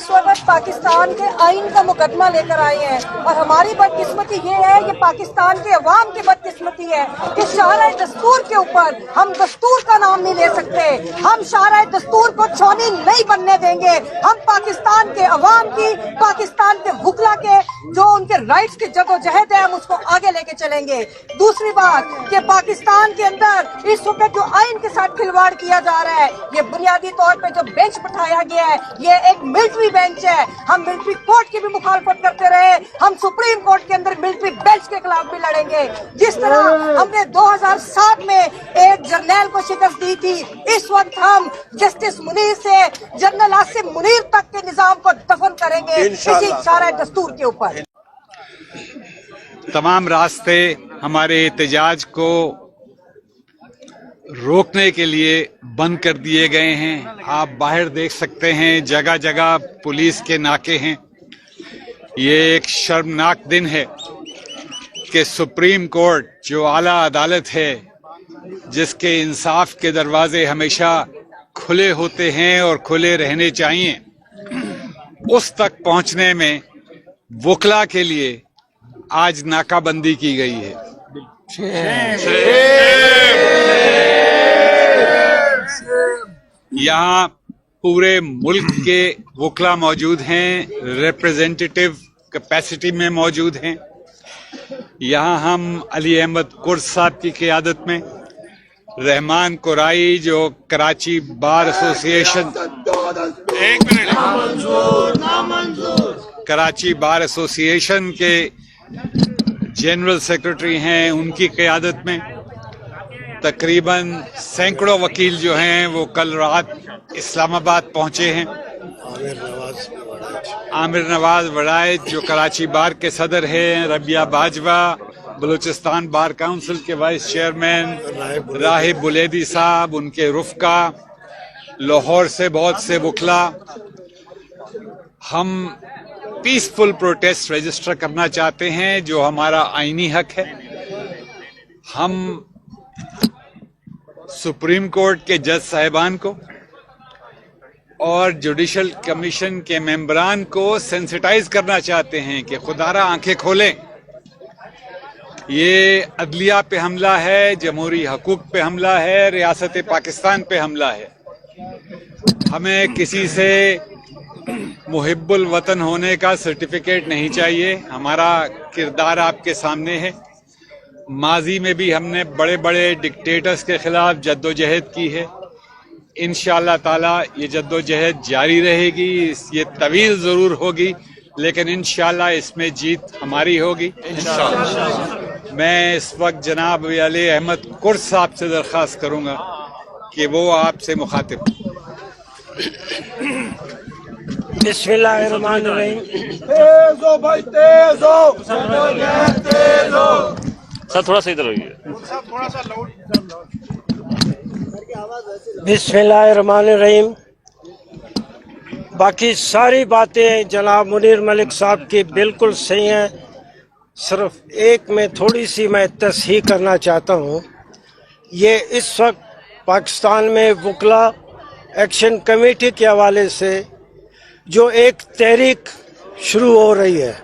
इस वक्त पाकिस्तान के आइन का मुकदमा लेकर आए हैं और हमारी बदकिस्मती ये है, ये पाकिस्तान के अवाम की बदकिस्मती है कि शाहराह दस्तूर के ऊपर हम दस्तूर का नाम नहीं ले सकते। हम शाहराह दस्तूर को छौनी नहीं बनने देंगे। हम पाकिस्तान के अवाम की, पाकिस्तान के वकला के जो उनके राइट्स की जदोजहद है, हम उसको आगे लेके चलेंगे। दूसरी बात कि पाकिस्तान के अंदर इस वक्त जो आइन के साथ खिलवाड़ किया जा रहा है, ये बुनियादी तौर पे जो बेंच बिठाया गया है, ये एक मिलिट्री बेंच है। हम मिलिट्री कोर्ट की भी मुखालफत करते रहे, हम सुप्रीम कोर्ट के अंदर मिलिट्री बेंच के खिलाफ भी लड़ेंगे। जिस तरह हमने 2007 में एक जर्नैल को शिकस्त दी थी, इस वक्त हम जस्टिस मुनीर से जनरल आसिम मुनीर तक के निजाम को दफन करेंगे इसी शाहराह दस्तूर के ऊपर। तमाम रास्ते हमारे एहतजाज को रोकने के लिए बंद कर दिए गए हैं। आप बाहर देख सकते हैं, जगह जगह पुलिस के नाके हैं। ये एक शर्मनाक दिन है कि सुप्रीम कोर्ट जो आला अदालत है, जिसके इंसाफ के दरवाजे हमेशा खुले होते हैं और खुले रहने चाहिए, उस तक पहुंचने में वकला के लिए आज नाकाबंदी की गई है। यहाँ पूरे मुल्क के वकला मौजूद हैं, रिप्रेजेंटेटिव कैपेसिटी में मौजूद हैं। यहाँ हम अली अहमद कुर्स साहब की क़ियादत में, रहमान कुराई जो Karachi bar association, Karachi bar association के जनरल सेक्रेटरी हैं, उनकी क़ियादत में तकरीबन सैकड़ों वकील जो हैं वो कल रात इस्लामाबाद पहुंचे हैं। आमिर नवाज वड़ाइज जो कराची बार के सदर हैं, रबिया बाजवा बलूचिस्तान बार काउंसिल के वाइस चेयरमैन, राहिब बुलेदी साहब, उनके रुफ़का, लाहौर से बहुत से वकला। हम पीसफुल प्रोटेस्ट रजिस्टर करना चाहते हैं, जो हमारा आईनी हक है। हम सुप्रीम कोर्ट के जज साहिबान को और जुडिशल कमीशन के मेंबरान को सेंसिटाइज करना चाहते हैं कि खुदारा आंखें खोलें। ये अदलिया पे हमला है, जमहूरी हकूक पे हमला है, रियासत पाकिस्तान पे हमला है। हमें किसी से मुहिब्बुल वतन होने का सर्टिफिकेट नहीं चाहिए। हमारा किरदार आपके सामने है। माजी में भी हमने बड़े बड़े डिक्टेटर्स के खिलाफ जद्दोजहद की है। इंशाअल्लाह ताला ये जद्दोजहद जारी रहेगी। ये तवील ज़रूर होगी, लेकिन इंशाअल्लाह इसमें जीत हमारी होगी इंशाअल्लाह। मैं इस वक्त जनाब अली अहमद कुर्स साहब से दरख्वास्त करूंगा कि वो आपसे मुखातिब। बिस्मिल्लाहिर्रहमानिर्रहीम। तेज हो भाई, तेज हो, तेज हो। सर थोड़ा सा इधर होइए। बिस्मिल्लाहिर्रहमानिर्रहीम। बाकी सारी बातें जनाब मुनीर मलिक साहब की बिल्कुल सही हैं। सिर्फ एक में थोड़ी सी मैं तस्हीह करना चाहता हूँ। ये इस वक्त पाकिस्तान में वकला एक्शन कमेटी के हवाले से जो एक तहरीक शुरू हो रही है,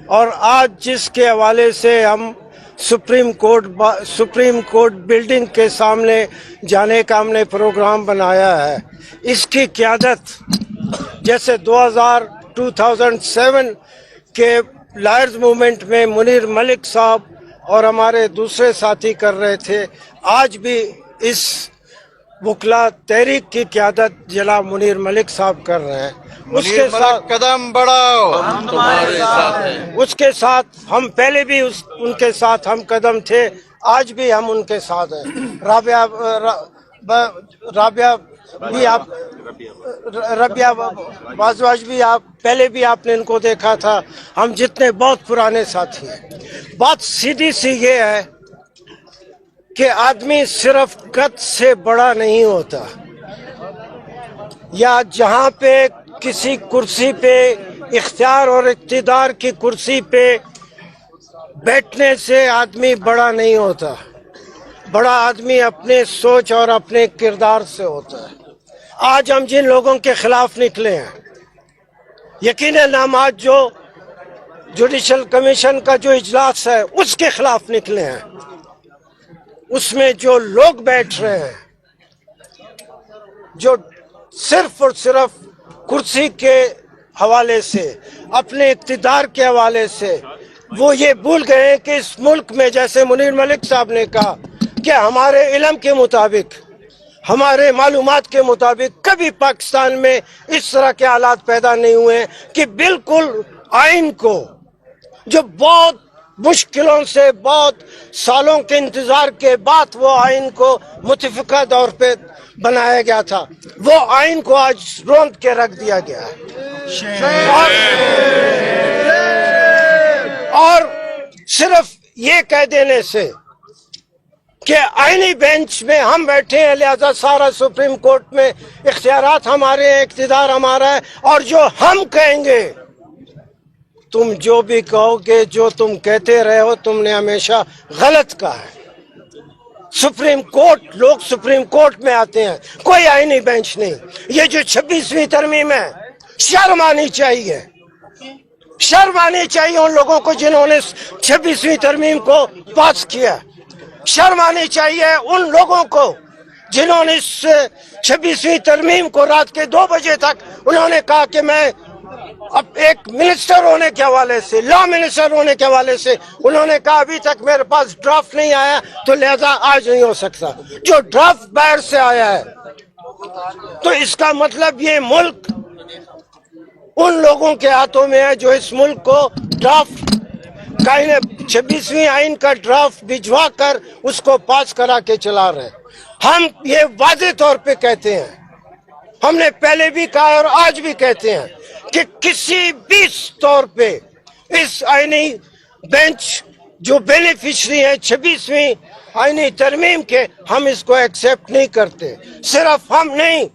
और आज जिसके हवाले से हम सुप्रीम कोर्ट बिल्डिंग के सामने जाने का हमने प्रोग्राम बनाया है, इसकी क़यादत जैसे 2007 के लायर्स मूवमेंट में मुनीर मलिक साहब और हमारे दूसरे साथी कर रहे थे, आज भी इस वकला तहरीक की क़यादत जनाब मुनीर मलिक साहब कर रहे हैं। उसके साथ कदम बढ़ाओ, हम तुम्हारे साथ हैं। उसके साथ हम पहले भी उनके साथ हम कदम थे, आज भी हम उनके साथ हैं। रबिया बाजवाज भी आप पहले भी आपने इनको देखा था। हम जितने बहुत पुराने साथी हैं। बात सीधी सी ये है कि आदमी सिर्फ कद से बड़ा नहीं होता, या जहाँ पे किसी कुर्सी पे इख्तियार और इक़्तिदार की कुर्सी पे बैठने से आदमी बड़ा नहीं होता। बड़ा आदमी अपने सोच और अपने किरदार से होता है। आज हम जिन लोगों के खिलाफ निकले हैं, यकीनन हम आज जो जुडिशल कमीशन का जो इजलास है उसके खिलाफ निकले हैं। उसमें जो लोग बैठ रहे हैं, जो सिर्फ और सिर्फ कुर्सी के हवाले से, अपने इक़्तिदार के हवाले से, वो ये भूल गए हैं कि इस मुल्क में, जैसे मुनीर मलिक साहब ने कहा, कि हमारे इल्म के मुताबिक, हमारे मालूमात के मुताबिक कभी पाकिस्तान में इस तरह के हालात पैदा नहीं हुए कि बिल्कुल आइन को, जो बहुत मुश्किलों से, बहुत सालों के इंतजार के बाद वो आइन को मुतफ़िका तौर पे बनाया गया था, वो आइन को आज रोंद के रख दिया गया है। और सिर्फ ये कह देने से कि आईनी बेंच में हम बैठे हैं, लिहाजा सारा सुप्रीम कोर्ट में इख्तियारात हमारे हैं, इख्तिदार हमारा है, और जो हम कहेंगे, तुम जो भी कहोगे, जो तुम कहते रहे हो, तुमने हमेशा गलत कहा है। सुप्रीम कोर्ट, लोग सुप्रीम कोर्ट में आते हैं, कोई आईनी बेंच नहीं। ये जो 26वीं तरमीम है, शर्म आनी चाहिए, शर्म आनी चाहिए उन लोगों को जिन्होंने 26वीं तरमीम को पास किया। शर्म आनी चाहिए उन लोगों को जिन्होंने इस 26वीं तरमीम को रात के 2 बजे तक उन्होंने कहा कि मैं अब एक मिनिस्टर होने के हवाले से, लॉ मिनिस्टर होने के हवाले से, उन्होंने कहा अभी तक मेरे पास ड्राफ्ट नहीं आया, तो लिहाजा आज नहीं हो सकता। जो ड्राफ्ट बाहर से आया है, तो इसका मतलब ये मुल्क उन लोगों के हाथों में है जो इस मुल्क को ड्राफ्ट का 26वीं आइन का ड्राफ्ट भिजवा कर उसको पास करा के चला रहे हैं। हम ये वादे तौर पे कहते हैं, हमने पहले भी कहा और आज भी कहते हैं कि किसी भी तौर पे इस आईनी बेंच जो बेनिफिशरी है 26वीं आईनी तरमीम के, हम इसको एक्सेप्ट नहीं करते। सिर्फ हम नहीं,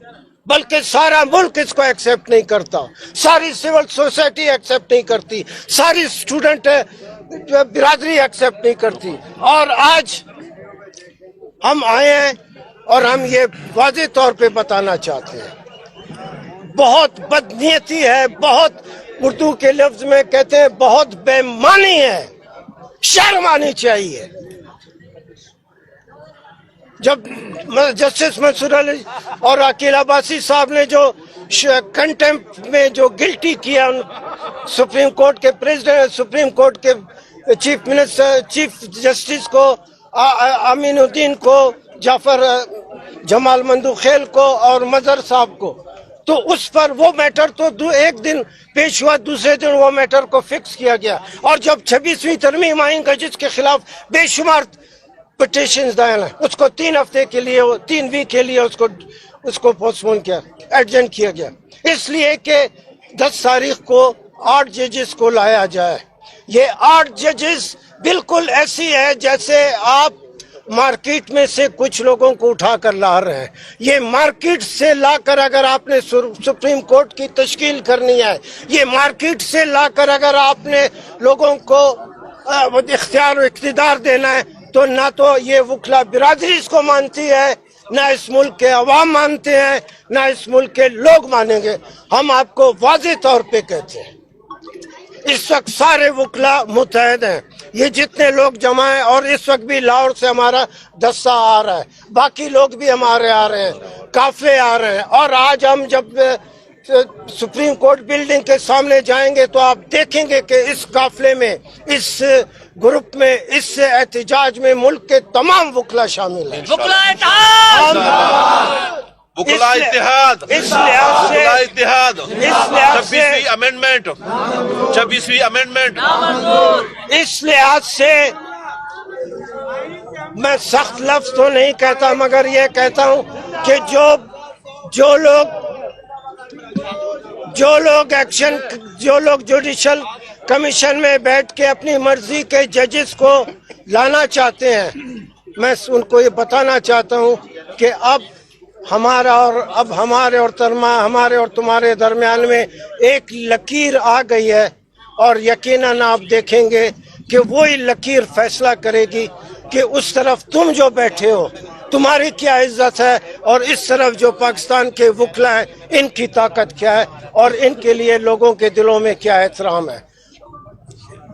बल्कि सारा मुल्क इसको एक्सेप्ट नहीं करता, सारी सिविल सोसाइटी एक्सेप्ट नहीं करती, सारी स्टूडेंट बिरादरी एक्सेप्ट नहीं करती। और आज हम आए हैं और हम ये वाज़ेह तौर पे बताना चाहते हैं, बहुत बदनीयती है, बहुत, उर्दू के लफ्ज में कहते हैं बहुत बेईमानी है, शर्म आनी चाहिए। जब जस्टिस मंसूर अली और अकील अब्बासी साहब ने जो कंटेम्प्ट में जो गिल्टी किया सुप्रीम कोर्ट के प्रेसिडेंट, सुप्रीम कोर्ट के चीफ मिनिस्टर, चीफ जस्टिस को, अमीनुद्दीन को, जाफर जमाल मंदूखेल को और मजहर साहब को, तो उस पर वो मैटर तो एक दिन पेश हुआ, दूसरे दिन वो मैटर को फिक्स किया गया। और जब 26वीं तरमीम आइन का जिसके खिलाफ बेशुमार पिटिशंस दायर हैं, उसको 3 हफ्ते के लिए, 3 वीक के लिए उसको पोस्टपोन किया, एडजेंट किया गया, इसलिए कि 10 तारीख को 8 जजेस को लाया जाए। ये 8 जजेस बिल्कुल ऐसी है जैसे आप मार्केट में से कुछ लोगों को उठाकर ला रहे हैं। ये मार्केट से लाकर अगर आपने सुप्रीम कोर्ट की तश्कील करनी है, ये मार्केट से लाकर अगर आपने लोगों को इख्तियार इक़्तिदार देना है, तो ना तो ये वकला बिरादरी इसको मानती है, ना इस मुल्क के अवाम मानते हैं, ना इस मुल्क के लोग मानेंगे। हम आपको वाज़ेह तौर पे कहते हैं, इस वक्त सारे वकला मुतहद हैं, ये जितने लोग जमा हैं, और इस वक्त भी लाहौर से हमारा दस्ता आ रहा है, बाकी लोग भी हमारे आ रहे हैं, काफिले आ रहे हैं। और आज हम जब सुप्रीम कोर्ट बिल्डिंग के सामने जाएंगे तो आप देखेंगे कि इस काफिले में, इस ग्रुप में, इस एहतजाज में मुल्क के तमाम वकला शामिल हैं। वकला इत्तेहाद, इस लिहाज से, इत्तेहाद, इस लिहाज से, 26वीं अमेंडमेंट, 26वीं अमेंडमेंट, इस लिहाज से मैं सख्त लफ्ज तो नहीं कहता, मगर ये कहता हूँ कि जो लोग जुडिशल कमीशन में बैठ के अपनी मर्जी के जजेस को लाना चाहते हैं, मैं उनको ये बताना चाहता हूँ कि अब हमारे और तुम्हारे दरमियान में एक लकीर आ गई है, और यकीनन आप देखेंगे कि वही लकीर फैसला करेगी कि उस तरफ तुम जो बैठे हो تمہاری کیا عزت ہے اور اس طرف جو پاکستان کے وکلا ہیں ان کی طاقت کیا ہے اور ان کے لیے لوگوں کے دلوں میں کیا احترام ہے.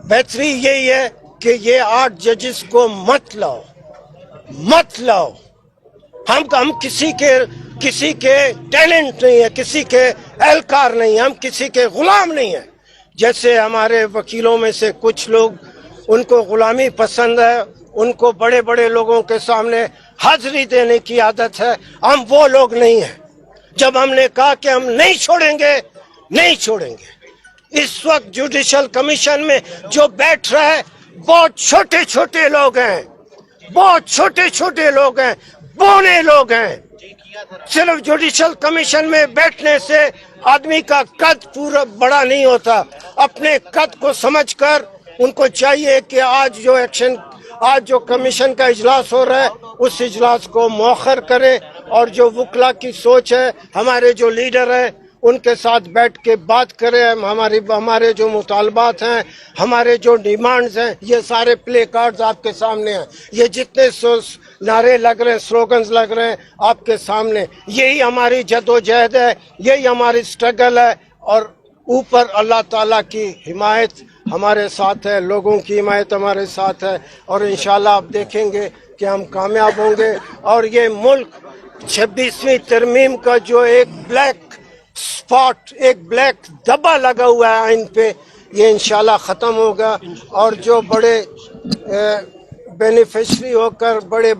بہتری یہی ہے کہ یہ 8 ججز کو مت لاؤ. ہم کسی کے ٹیلنٹ نہیں ہے, کسی کے اہلکار نہیں, ہم کسی کے غلام نہیں ہیں. جیسے ہمارے وکیلوں میں سے کچھ لوگ ان کو غلامی پسند ہے, ان کو بڑے بڑے لوگوں کے سامنے حاضری دینے کی عادت ہے, ہم وہ لوگ نہیں ہیں. جب ہم نے کہا کہ ہم نہیں چھوڑیں گے. اس وقت جوڈیشل کمیشن میں جو بیٹھ رہا ہے بہت چھوٹے لوگ ہیں, بونے لوگ ہیں. صرف جوڈیشل کمیشن میں بیٹھنے سے آدمی کا قد پورا بڑا نہیں ہوتا. اپنے قد کو سمجھ کر ان کو چاہیے کہ آج جو کمیشن کا اجلاس ہو رہا ہے اس اجلاس کو مؤخر کرے, اور جو وکلا کی سوچ ہے, ہمارے جو لیڈر ہیں ان کے ساتھ بیٹھ کے بات کرے. ہمارے جو مطالبات ہیں, ہمارے جو ڈیمانڈز ہیں, یہ سارے پلے کارڈز آپ کے سامنے ہیں. یہ جتنے نعرے لگ رہے ہیں, سلوگنز لگ رہے ہیں آپ کے سامنے, یہی ہماری جدوجہد ہے, یہی ہماری سٹرگل ہے. اور اوپر اللہ تعالیٰ کی حمایت ہمارے ساتھ ہے, لوگوں کی حمایت ہمارے ساتھ ہے, اور انشاءاللہ آپ دیکھیں گے کہ ہم کامیاب ہوں گے. اور یہ ملک 26ویں ترمیم کا جو ایک بلیک سپاٹ, ایک بلیک دبا لگا ہوا ہے آئین پہ, یہ انشاءاللہ ختم ہوگا. اور جو بڑے بینیفیشری ہو کر بڑے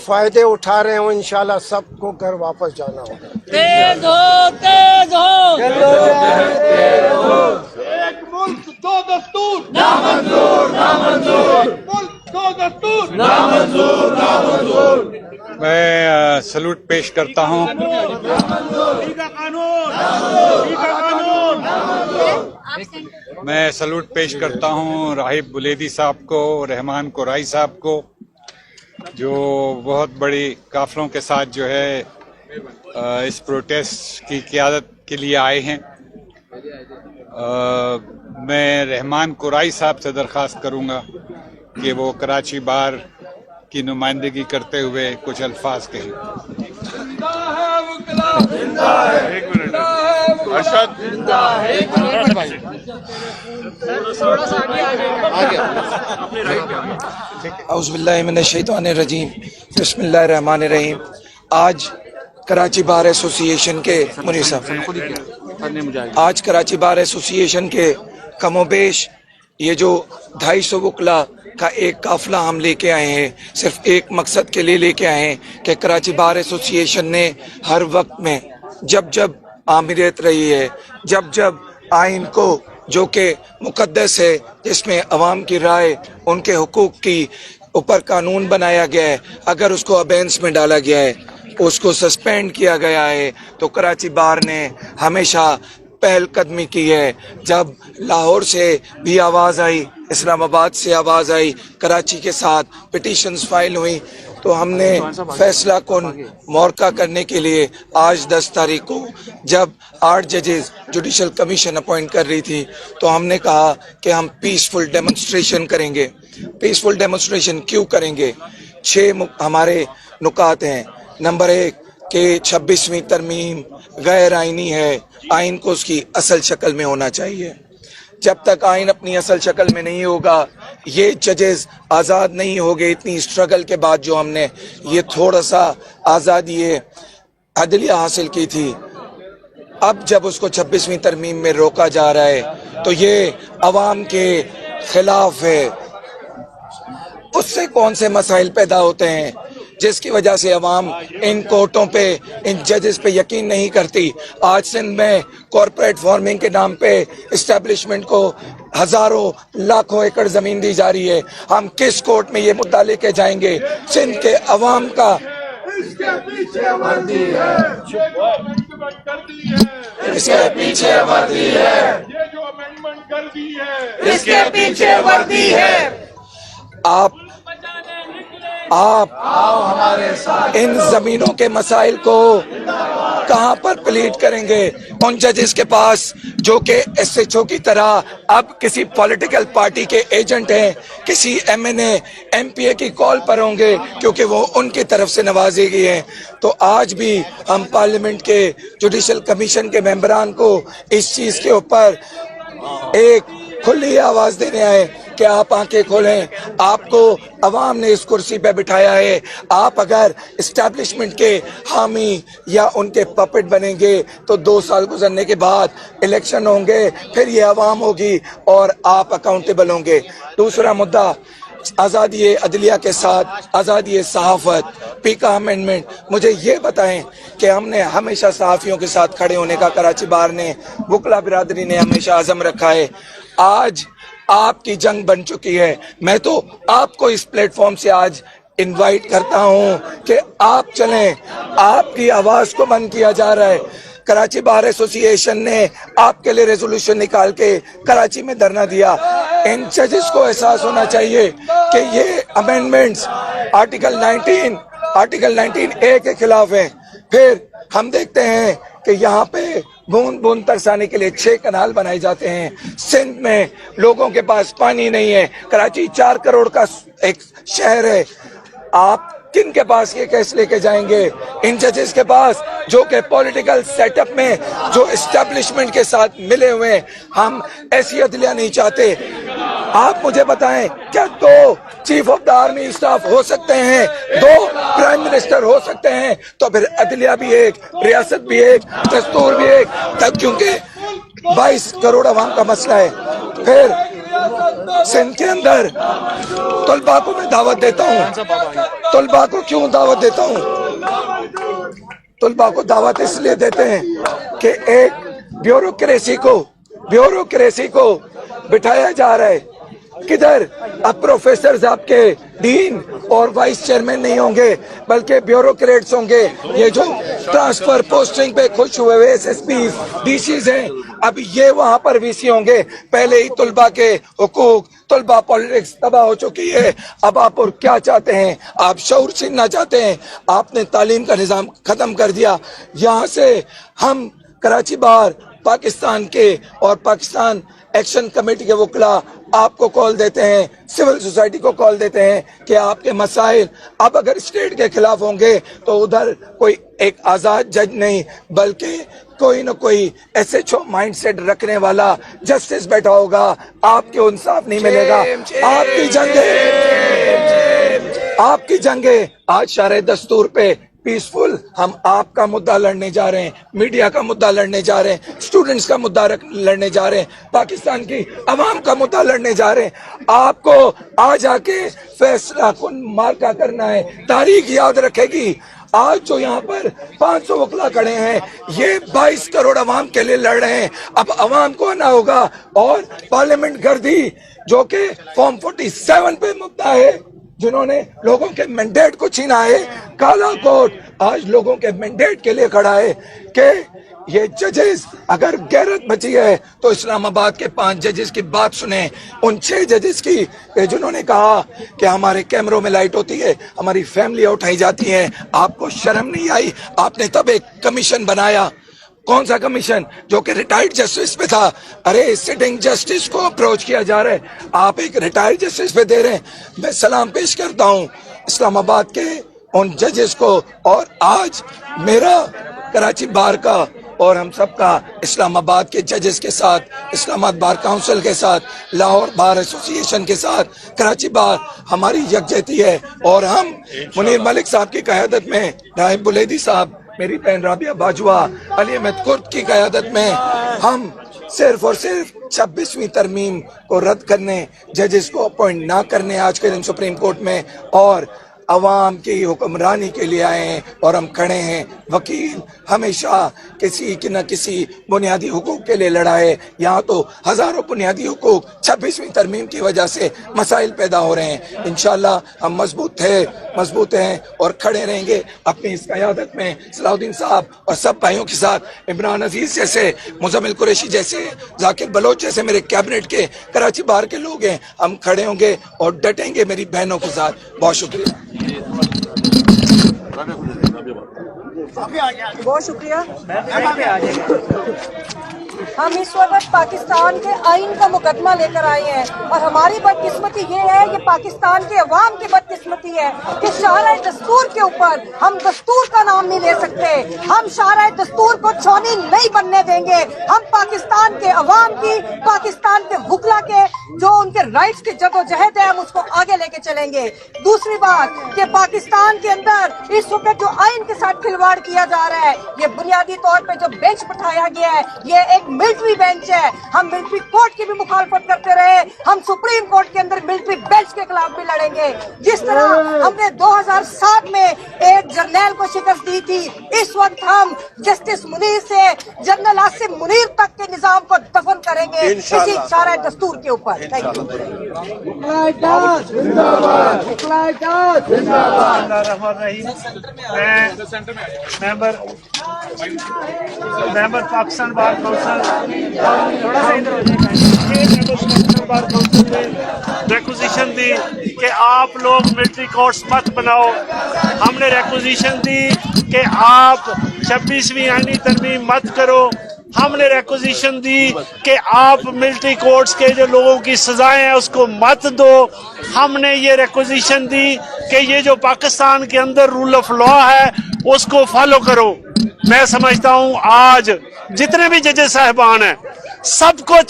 فائدے اٹھا رہے ہیں, وہ انشاءاللہ سب کو گھر واپس جانا ہوگا. تیز ہو ایک ملک دو دستور نامنظور ملک دو دستور نامنظور. میں سلوٹ پیش کرتا ہوں راہب بلیدی صاحب کو, رحمان قرائی صاحب کو, جو بہت بڑی قافلوں کے ساتھ جو ہے اس پروٹیسٹ کی قیادت کے لیے آئے ہیں. میں رحمان قرائی صاحب سے درخواست کروں گا کہ وہ کراچی بار کی نمائندگی کرتے ہوئے کچھ الفاظ کہیں. اعوذ باللہ من الشیطان الرجیم, بسم اللہ الرحمن الرحیم. آج کراچی بار ایسوسی ایشن کے کم و بیش یہ جو 250 وکلا کا ایک قافلہ ہم لے کے آئے ہیں, صرف ایک مقصد کے لیے لے کے آئے ہیں کہ کراچی بار ایسوسی ایشن نے ہر وقت میں جب آمریت رہی ہے, جب آئین کو جو کہ مقدس ہے, جس میں عوام کی رائے, ان کے حقوق کی اوپر قانون بنایا گیا ہے, اگر اس کو ابینس میں ڈالا گیا ہے, اس کو سسپینڈ کیا گیا ہے, تو کراچی بار نے ہمیشہ پہل قدمی کی ہے. جب لاہور سے بھی آواز آئی, اسلام آباد سے آواز آئی, کراچی کے ساتھ پٹیشنز فائل ہوئی, تو ہم نے فیصلہ کن مورکہ کرنے کے لیے آج 10 تاریخ کو جب 8 ججز جوڈیشل کمیشن اپوائنٹ کر رہی تھی, تو ہم نے کہا کہ ہم پیسفل ڈیمونسٹریشن کریں گے. پیسفل ڈیمونسٹریشن کیوں کریں گے؟ 6 ہمارے نکات ہیں. نمبر 1 کہ 26ویں ترمیم غیر آئینی ہے, آئین کو اس کی اصل شکل میں ہونا چاہیے. جب تک آئین اپنی اصل شکل میں نہیں ہوگا, یہ ججز آزاد نہیں ہوگے. اتنی اسٹرگل کے بعد جو ہم نے یہ تھوڑا سا آزادی عدلیہ حاصل کی تھی, اب جب اس کو 26ویں ترمیم میں روکا جا رہا ہے تو یہ عوام کے خلاف ہے. اس سے کون سے مسائل پیدا ہوتے ہیں جس کی وجہ سے عوام ان کورٹوں پہ, ان ججز پہ یقین نہیں کرتی. آج سندھ میں کارپوریٹ فارمنگ کے نام پہ اسٹیبلشمنٹ کو ہزاروں لاکھوں ایکڑ زمین دی جا رہی ہے. ہم کس کورٹ میں یہ مدعا لے کے جائیں گے؟ سندھ کے عوام کا اس کے پیچھے وردی ہے, اس کے پیچھے وردی ہے, یہ جو امینڈمنٹ کر دی ہے اس کے پیچھے وردی ہے. آپ آپ ان زمینوں کے مسائل کو کہاں پر پلیٹ کریں گے؟ ان ججز کے پاس جو کہ ایس ایچ او کی طرح اب کسی پولیٹیکل پارٹی کے ایجنٹ ہیں، کسی M N A M P A کی کال پر ہوں گے کیونکہ وہ ان کی طرف سے نوازی گئی ہیں۔ تو آج بھی ہم پارلیمنٹ کے جوڈیشل کمیشن کے ممبران کو اس چیز کے اوپر ایک کھلی آواز دینے آئے کہ آپ آنکھیں کھولیں، آپ کو عوام نے اس کرسی پہ بٹھایا ہے، آپ اگر اسٹیبلشمنٹ کے حامی یا ان کے پپٹ بنیں گے تو 2 سال گزرنے کے بعد الیکشن ہوں گے، پھر یہ عوام ہوگی اور آپ اکاؤنٹیبل ہوں گے۔ دوسرا مدعا آزادی عدلیہ کے ساتھ آزادی صحافت، پیکا امینڈمنٹ۔ مجھے یہ بتائیں کہ ہم نے ہمیشہ صحافیوں کے ساتھ کھڑے ہونے کا کراچی بار نے، وکلا برادری نے ہمیشہ عزم رکھا ہے۔ آج آپ کی جنگ بن چکی ہے، میں تو آپ کو اس پلیٹ فارم سے آج انوائٹ کرتا ہوں کہ آپ چلیں، آپ کی آواز کو بند کیا جا رہا ہے۔ کراچی بار ایسوسی ایشن نے آپ کے لیے ریزولوشن نکال کے کراچی میں دھرنا دیا۔ ان ججز کو احساس ہونا چاہیے کہ یہ امینڈمنٹس آرٹیکل 19A کے خلاف ہیں۔ پھر ہم دیکھتے ہیں کہ یہاں پہ بوند بوند ترسانے کے لیے 6 کنال بنائے جاتے ہیں۔ سندھ میں لوگوں کے پاس پانی نہیں ہے، کراچی 4 کروڑ کا ایک شہر ہے، آپ کن کے پاس یہ کیس لے کے جائیں گے؟ ان ججز کے پاس جو کہ پولیٹیکل سیٹ اپ میں جو اسٹیبلشمنٹ کے ساتھ ملے ہوئے ہیں۔ ہم ایسی عدلیہ نہیں چاہتے۔ آپ مجھے بتائیں کیا 2 chief of the army staff ہو سکتے ہیں، 2 پرائم منسٹر ہو سکتے ہیں؟ تو پھر عدلیہ بھی ایک، ریاست بھی ایک، دستور بھی ایک، تب کیونکہ 22 کروڑ عوام کا مسئلہ ہے۔ پھر سندھ کے اندر طلباء کو میں دعوت دیتا ہوں۔ طلباء کو کیوں دعوت دیتا ہوں؟ طلباء کو دعوت اس لیے دیتے ہیں کہ ایک بیوروکریسی کو بٹھایا جا رہا ہے۔ کدھر؟ اب پروفیسرز آپ کے ڈین اور وائس چیئرمین نہیں ہوں گے بلکہ بیوروکریٹس ہوں گے۔ یہ جو ٹرانسفر پوسٹنگ پہ خوش ہوئے S S Ps D Cs ہیں، اب یہ وہاں پر وی سی ہوں گے۔ پہلے ہی طلباء کے حقوق، طلباء پالیٹکس تباہ ہو چکی ہے۔ اب آپ اور کیا چاہتے ہیں؟ آپ شعور چھیننا چاہتے ہیں؟ آپ نے تعلیم کا نظام ختم کر دیا۔ یہاں سے ہم کراچی بار پاکستان کے اور پاکستان ایکشن کمیٹی کے وکلا آپ کو کال دیتے ہیں، سول سوسائٹی کو کال دیتے ہیں کہ آپ کے مسائل اب اگر اسٹیٹ کے خلاف ہوں گے تو ادھر کوئی ایک آزاد جج نہیں بلکہ کوئی نہ کوئی S H O mindset رکھنے والا جسٹس بیٹھا ہوگا۔ آپ کو انصاف نہیں ملے گا۔ آپ کی جنگیں آج شرح دستور پہ پیسفل، ہم آپ کا مدعا لڑنے جا رہے ہیں، میڈیا کا مدعا لڑنے جا رہے ہیں، اسٹوڈنٹس کا مدعا لڑنے جا رہے ہیں، پاکستان کی عوام کا مدعا لڑنے جا رہے ہیں۔ آپ کو آج آ کے فیصلہ کن مارکا کرنا ہے۔ تاریخ یاد رکھے گی آج جو یہاں پر 500 وکلا کھڑے ہیں، یہ 22 کروڑ عوام کے لیے لڑ رہے ہیں۔ اب عوام کو آنا ہوگا اور پارلیمنٹ گردی جو کہ فارم 47 پہ مبتلا ہے، جنہوں نے لوگوں کے مینڈیٹ کو چھینا ہے، کالا کوٹ آج لوگوں کے مینڈیٹ کے لیے کھڑا ہے کہ یہ ججز اگر غیرت بچی ہے تو اسلام آباد کے 5 ججز کی بات سنیں، ان 6 ججز کی جنہوں نے کہا کہ ہمارے کیمروں میں لائٹ ہوتی ہے، ہماری فیملی اٹھائی جاتی ہیں۔ آپ کو شرم نہیں آئی؟ آپ نے تب ایک کمیشن بنایا۔ کون سا کمیشن؟ جو کہ ریٹائرڈ جسٹس پہ تھا۔ ارے سٹنگ جسٹس کو اپروچ کیا جا رہا ہے، آپ ایک ریٹائرڈ جسٹس پہ دے رہے ہیں۔ میں سلام پیش کرتا ہوں اسلام آباد کے ان ججز کو، اور آج میرا کراچی بار کا اور ہم سب کا اسلام آباد کے ججز کے ساتھ، اسلام آباد بار کاؤنسل کے ساتھ، لاہور بار ایسوسی ایشن کے ساتھ کراچی بار ہماری یکجہتی ہے، اور ہم منیر ملک صاحب کی قیادت میں، نائب بلیدی صاحب، میری بہن رابعہ باجوہ، علی احمد کرد کی قیادت میں ہم صرف اور صرف 26ویں ترمیم کو رد کرنے، ججز کو اپوائنٹ نہ کرنے آج کے دن سپریم کورٹ میں، اور عوام کی حکمرانی کے لیے آئے ہیں اور ہم کھڑے ہیں۔ وکیل ہمیشہ کسی کی نہ کسی بنیادی حقوق کے لیے لڑا ہے، یہاں تو ہزاروں بنیادی حقوق 26ویں ترمیم کی وجہ سے مسائل پیدا ہو رہے ہیں۔ انشاءاللہ ہم مضبوط ہیں اور کھڑے رہیں گے اپنی اس قیادت میں۔ صلاح الدین صاحب اور سب بھائیوں کے ساتھ، عمران عزیز جیسے، مزمل قریشی جیسے، ذاکر بلوچ جیسے میرے کیبنٹ کے کراچی بار کے لوگ ہیں، ہم کھڑے ہوں گے اور ڈٹیں گے میری بہنوں کے ساتھ۔ بہت شکریہ۔ बहुत शुक्रिया। हम इस वक्त पाकिस्तान के आइन का मुकदमा लेकर आए हैं और हमारी बदकिस्मती ये है, ये पाकिस्तान के अवाम की बदकिस्मती है कि शाहराह दस्तूर के ऊपर हम दस्तूर का नाम नहीं ले सकते। हम शाहराह दस्तूर को छौनी नहीं बनने देंगे। हम पाकिस्तान के अवाम की, पाकिस्तान के वकला के जो उनके राइट्स की जदोजहद है, हम उसको आगे लेके चलेंगे। दूसरी बात कि पाकिस्तान के अंदर इस वक्त जो आइन के साथ खिलवाड़ किया जा रहा है, ये बुनियादी तौर पे जो बेंच बिठाया गया है, ये एक मिलिट्री बेंच है। हम मिलिट्री कोर्ट की भी मुखालफत करते रहे, हम सुप्रीम कोर्ट के अंदर मिलिट्री बेंच के खिलाफ भी लड़ेंगे। जिस तरह हमने 2007 में एक जर्नैल को शिकस्त दी थी, इस वक्त हम जस्टिस मुनीर से जनरल आसिम मुनीर तक के निजाम को दफन करेंगे इसी शाहराह दस्तूर के ऊपर। Thank member Pakistan bar council, थोड़ा सा इधर हो जाएगा। बार काउंसिल ने रिक्वेजिशन दी कि आप लोग मिलिट्री कोर्ट्स मत बनाओ। हमने रिक्वेजिशन दी कि आप 26वीं आईनी तरमीम मत करो। हमने रिक्वेजिशन दी कि आप मिलिट्री कोर्ट्स के जो लोगों की सजाएं हैं उसको मत दो। हमने ये रिक्वेजिशन दी कि ये जो पाकिस्तान के अंदर रूल ऑफ लॉ है उसको फॉलो करो। मैं समझता हूँ आज जितने भी जजेस साहिबान हैं, सबको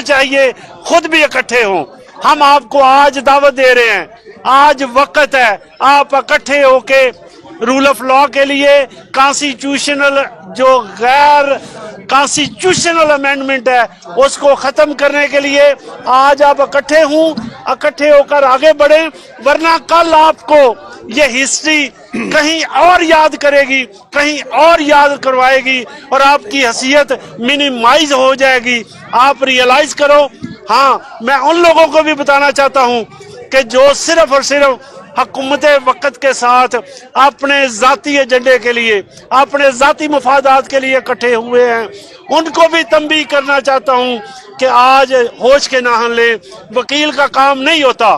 चाहिए खुद भी इकट्ठे हों। हम आपको आज दावत दे रहे हैं, आज वक्त है आप इकट्ठे होके रूल ऑफ लॉ के लिए कॉन्स्टिट्यूशनल जो गैर कॉन्स्टिट्यूशनल अमेंडमेंट है उसको खत्म करने के लिए आज आप इकट्ठे होकर आगे बढ़ें, वरना कल आपको ये हिस्ट्री कहीं और याद करेगी, कहीं और याद करवाएगी और आपकी हैसियत मिनिमाइज हो जाएगी। आप रियलाइज करो। हाँ, मैं उन लोगों को भी बताना चाहता हूँ कि जो सिर्फ और सिर्फ हुकूमत वक्त के साथ अपने जाती एजेंडे के लिए, अपने जाती मफादात के लिए इकट्ठे हुए हैं, उनको भी तंबीह करना चाहता हूँ कि आज होश के नाहन ले। वकील का काम नहीं होता,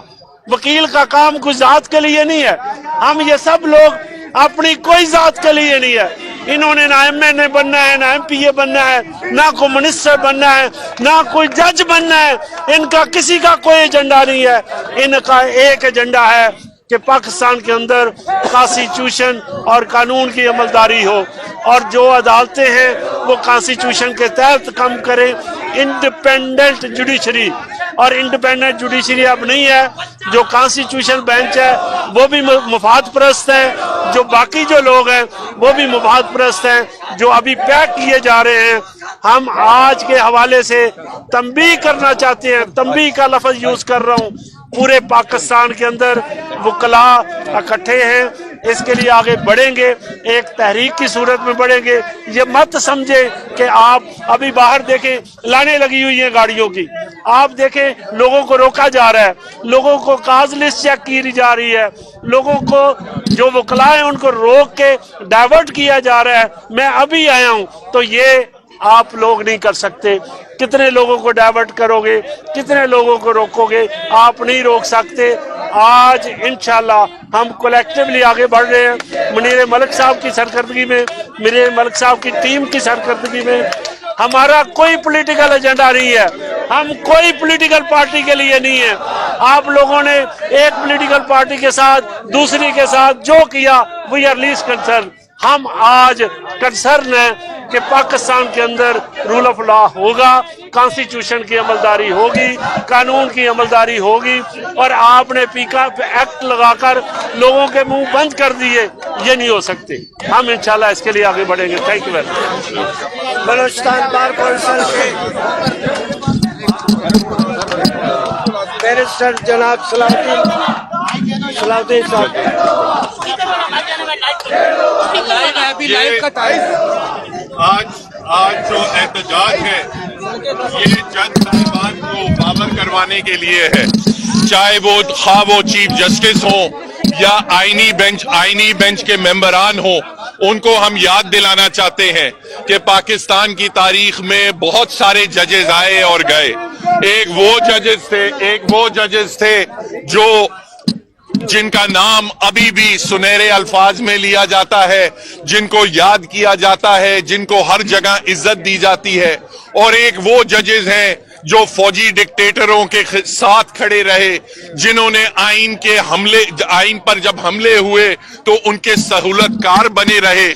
वकील का काम कोई जात के लिए नहीं है। हम ये सब लोग अपनी कोई जात के लिए नहीं है। इन्होंने ना MNA बनना है, ना MPA बनना है, ना कोई मिनिस्टर बनना है, ना कोई जज बनना है। इनका किसी का कोई एजेंडा नहीं है। इनका एक एजेंडा है कि पाकिस्तान के अंदर कॉन्स्टिट्यूशन और कानून की अमलदारी हो और जो अदालतें हैं वो कॉन्स्टिट्यूशन के तहत काम करें। इंडिपेंडेंट जुडिशरी, और इंडिपेंडेंट जुडिशरी अब नहीं है। जो कॉन्स्टिट्यूशन बेंच है वो भी मफाद परस्त है, जो बाकी जो लोग हैं वो भी मफाद परस्त हैं, जो अभी पैक किए जा रहे हैं। हम आज के हवाले से तंबीह करना चाहते हैं, तंबीह का लफ्ज यूज कर रहा हूँ। पूरे पाकिस्तान के अंदर वकला इकट्ठे हैं, इसके लिए आगे बढ़ेंगे, एक तहरीक की सूरत में बढ़ेंगे। ये मत समझे कि आप अभी बाहर देखें लाने लगी हुई है गाड़ियों की, आप देखें लोगों को रोका जा रहा है, लोगों को काज लिस्ट चेक की जा रही है, लोगों को जो वकला है उनको रोक के डाइवर्ट किया जा रहा है। मैं अभी आया हूँ, तो ये आप लोग नहीं कर सकते। कितने लोगों को डाइवर्ट करोगे, कितने लोगों को रोकोगे? आप नहीं रोक सकते। आज इंशाल्लाह हम कलेक्टिवली आगे बढ़ रहे हैं। मुनीर मलिक साहब की सरकर्दगी में, मुनीर मलिक साहब की टीम की सरकर्दगी में हमारा कोई पॉलिटिकल एजेंडा नहीं है, हम कोई पॉलिटिकल पार्टी के लिए नहीं है। आप लोगों ने एक पॉलिटिकल पार्टी के साथ, दूसरी के साथ जो किया, वी आर लीस्ट कंसर्न। हम आज कंसर्न है कि पाकिस्तान के अंदर रूल ऑफ लॉ होगा, कॉन्स्टिट्यूशन की अमलदारी होगी, कानून की अमलदारी होगी। और आपने पीका एक्ट लगाकर लोगों के मुंह बंद कर दिए, ये नहीं हो सकते। हम इंशाल्लाह इसके लिए आगे बढ़ेंगे। Thank you very much. Balochistan bar council के बैरिस्टर जनाब सलाउद्दीन साहब। आज जो एहतजाज है ये जज साहिबान को बाबर करवाने के लिए है, चाहे वो चीफ जस्टिस हो या आईनी बेंच के मेंबरान हो। उनको हम याद दिलाना चाहते हैं कि पाकिस्तान की तारीख में बहुत सारे जजेस आए और गए। एक वो जजेस थे जो जिनका नाम अभी भी सुनहरे अल्फाज में लिया जाता है, जिनको याद किया जाता है, जिनको हर जगह इज्जत दी जाती है, और एक वो जजेस हैं जो फौजी डिक्टेटरों के साथ खड़े रहे, जिन्होंने आइन पर जब हमले हुए तो उनके सहूलतकार बने रहे,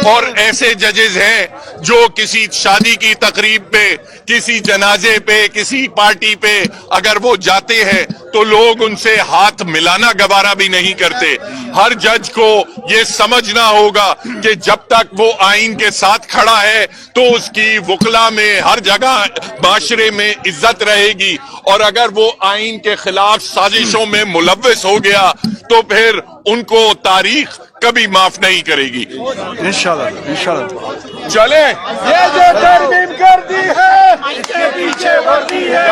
और ऐसे जजेस हैं जो किसी शादी की तकरीब पे, किसी जनाजे पे, किसी पार्टी पे अगर वो जाते हैं तो लोग उनसे हाथ मिलाना गवारा भी नहीं करते। हर जज को ये समझना होगा कि जब तक वो आइन के साथ खड़ा है तो उसकी वकला में हर जगह माशरे में इज्जत रहेगी, और अगर वो आइन के खिलाफ साजिशों में मुलव्वस हो गया तो फिर उनको तारीख कभी माफ नहीं करेगी। इंशाल्लाह इंशाल्लाह। चले ये जो तरमीम कर दी है इसके पीछे वर्दी है।